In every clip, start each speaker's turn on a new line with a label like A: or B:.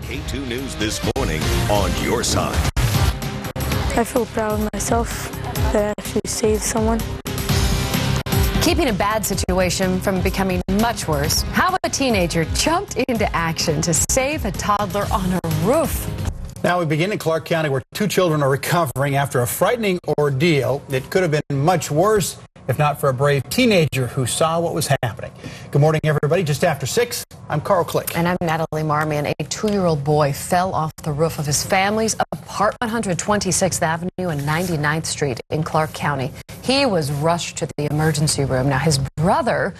A: K2 News this morning on your side.
B: I feel proud of myself that I actually saved someone.
C: Keeping a bad situation from becoming much worse, how a teenager jumped into action to save a toddler on a roof.
D: Now we begin in Clark County, where two children are recovering after a frightening ordeal. It could have been much worse if not for a brave teenager who saw what was happening. Good morning, everybody. Just after 6, I'm Carl Click.
C: And I'm Natalie Marmion. A 2-year-old boy fell off the roof of his family's apartment, 126th Avenue and 99th Street in Clark County. He was rushed to the emergency room. Now, his brother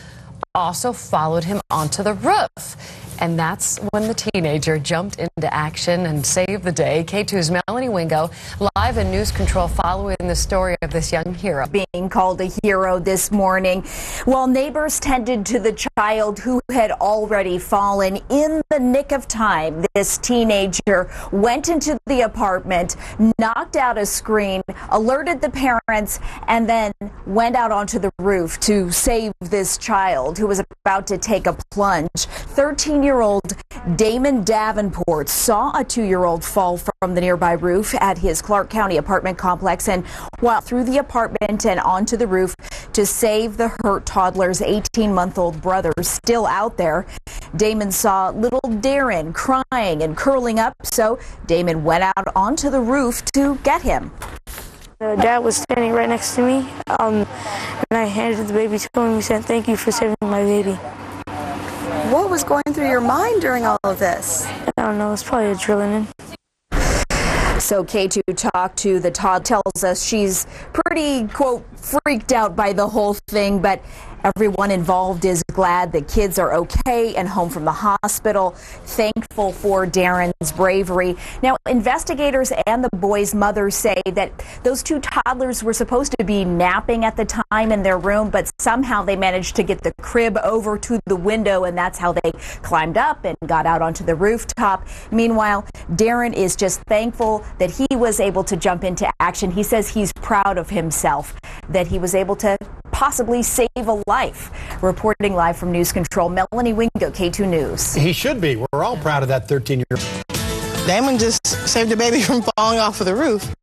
C: also followed him onto the roof. And that's when the teenager jumped into action and saved the day. K2's Melanie Wingo live in News Control following the story of this young hero.
E: Being called a hero this morning while neighbors tended to the child who had already fallen. In the nick of time, this teenager went into the apartment, knocked out a screen, alerted the parents, and then went out onto the roof to save this child who was about to take a plunge. 13-year-old Damon Davenport saw a 2-year-old fall from the nearby roof at his Clark County apartment complex and walked through the apartment and onto the roof to save the hurt toddler's 18-month-old brother still out there. Damon saw little Darren crying and curling up, so Damon went out onto the roof to get him.
B: Dad was standing right next to me, and I handed the baby to him. He said, "Thank you for saving my baby."
F: What was going through your mind during all of this?
B: I don't know, it's probably adrenaline.
E: So K2 talked to the Todd, tells us she's pretty, quote, freaked out by the whole thing, but everyone involved is glad the kids are okay and home from the hospital. Thankful for Darren's bravery. Now, investigators and the boy's mother say that those two toddlers were supposed to be napping at the time in their room, but somehow they managed to get the crib over to the window, and that's how they climbed up and got out onto the rooftop. Meanwhile, Darren is just thankful that he was able to jump into action. He says he's proud of himself that he was able to possibly save a life. Reporting live from News Control, Melanie Wingo, K2 News.
D: He should be. We're all proud of that 13-year-old.
F: Damon just saved the baby from falling off of the roof.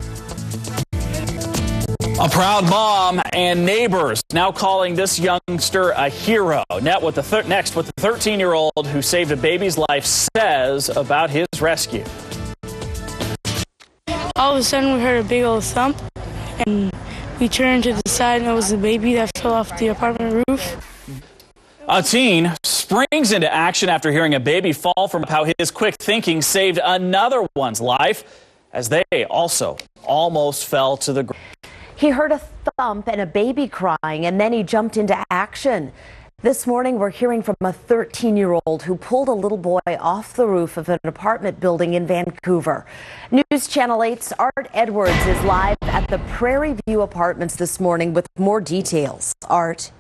G: A proud mom and neighbors now calling this youngster a hero. Next, what the 13-year-old who saved a baby's life says about his rescue.
B: All of a sudden, we heard a big old thump, and we turned to the side, and it was the baby that fell off the apartment roof.
G: A teen springs into action after hearing a baby fall from how his quick thinking saved another one's life as they also almost fell to the ground.
H: He heard a thump and a baby crying, and then he jumped into action. This morning, we're hearing from a 13-year-old who pulled a little boy off the roof of an apartment building in Vancouver. News Channel 8's Art Edwards is live at the Prairie View Apartments this morning with more details. Art.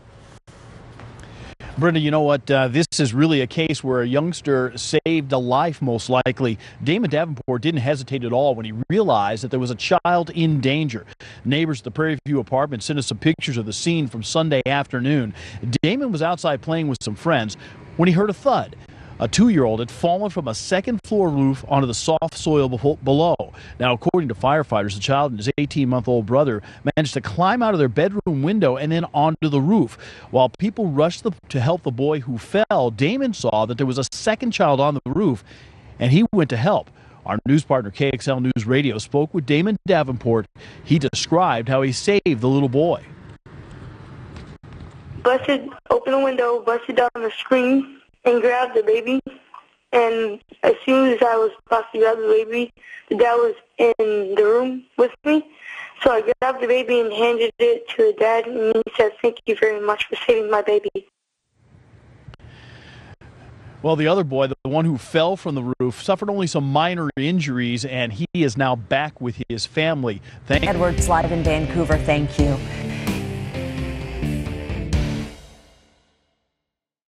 I: Brenda, you know what? This is really a case where a youngster saved a life, most likely. Damon Davenport didn't hesitate at all when he realized that there was a child in danger. Neighbors at the Prairie View apartment sent us some pictures of the scene from Sunday afternoon. Damon was outside playing with some friends when he heard a thud. A 2-year-old had fallen from a second-floor roof onto the soft soil below. Now, according to firefighters, the child and his 18-month-old brother managed to climb out of their bedroom window and then onto the roof. While people rushed to help the boy who fell, Damon saw that there was a second child on the roof, and he went to help. Our news partner, KXL News Radio, spoke with Damon Davenport. He described how he saved the little boy.
B: Busted open the window, busted down the screen, and grabbed the baby, and as soon as I was about to grab the baby, the dad was in the room with me, so I grabbed the baby and handed it to the dad, and he said, "Thank you very much for saving my baby."
I: Well, the other boy, the one who fell from the roof, suffered only some minor injuries, and he is now back with his family.
H: Edwards live in Vancouver, thank you.